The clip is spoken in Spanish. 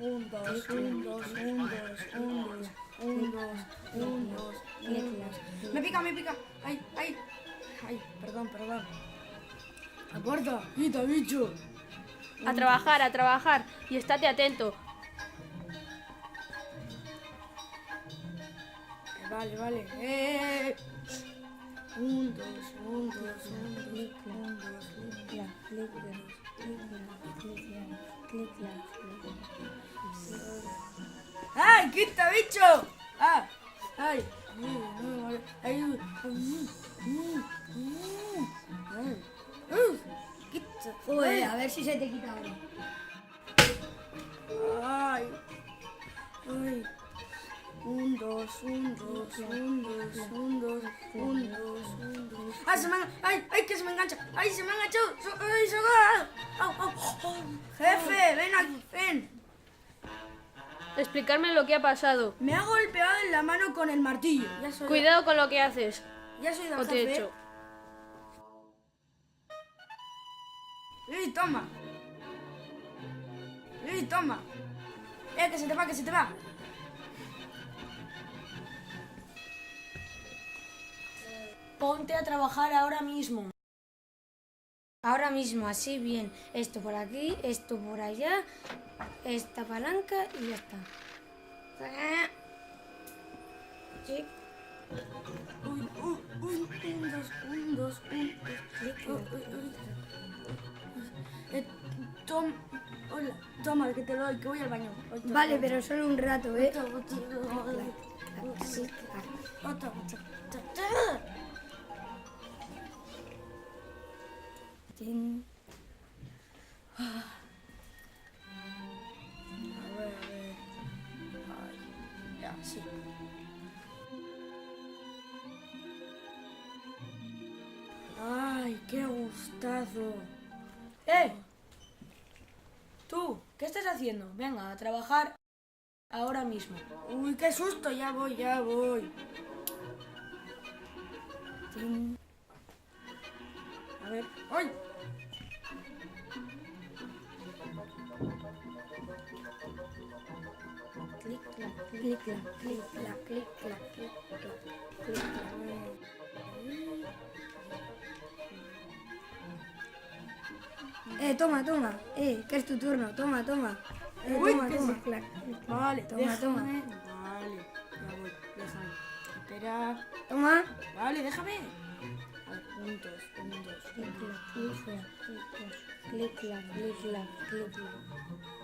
Un, dos, un, dos, un, dos, un, dos, un, dos, un, dos, un, dos. Me pica, me pica. Ay, ay. Ay, perdón, perdón. Aporta, quita, bicho. A trabajar. Y estate atento. Vale, vale. Un, dos, un, dos, un, dos, un, dos, ¡ay, quita, bicho! ¡Ah! ¡Ay! ¡Ay! ¡Quita! Joder, a ver si se te quita ahora. ¡Ay! ¡Ay! Un, dos, un, dos, un, dos, un, dos, un, dos, un, dos. ¡Ay, se me ¡ay, ay, que se me engancha! ¡Ay, se me ha enganchado! ¡Ay, se ¡au, au! ¡Jefe, ven aquí, ven! Explicarme lo que ha pasado. Me ha golpeado en la mano con el martillo. Cuidado con lo que haces. Ya soy del O te jefe. echo. Toma! Toma! Que se te va, que se te va. Ponte a trabajar ahora mismo. Ahora mismo, así bien. Esto por aquí, esto por allá, esta palanca y ya está. Sí. Un, dos. Hola, toma, que te doy, que voy al baño. Vale, pero solo un rato, ¿eh? Tin. A ver. Ay, ya, sí. Ay, qué gustazo. Tú, ¿qué estás haciendo? Venga, a trabajar ahora mismo. Uy, qué susto, ya voy. Tin. A ver, ¡ay! Clic, clac, clic, clac, clic, clac, clic, clac, clic, clac, clic, clac. Toma, que es tu turno, toma. Uy, Toma, que toma. sí. Clac. Vale, Toma. Vale, ya voy, déjame. Espera. Toma. Vale, déjame. A ver, un, dos. Clic, clac, clic, clac, clic, clac, clic, clac, clic, clac, clic, clac.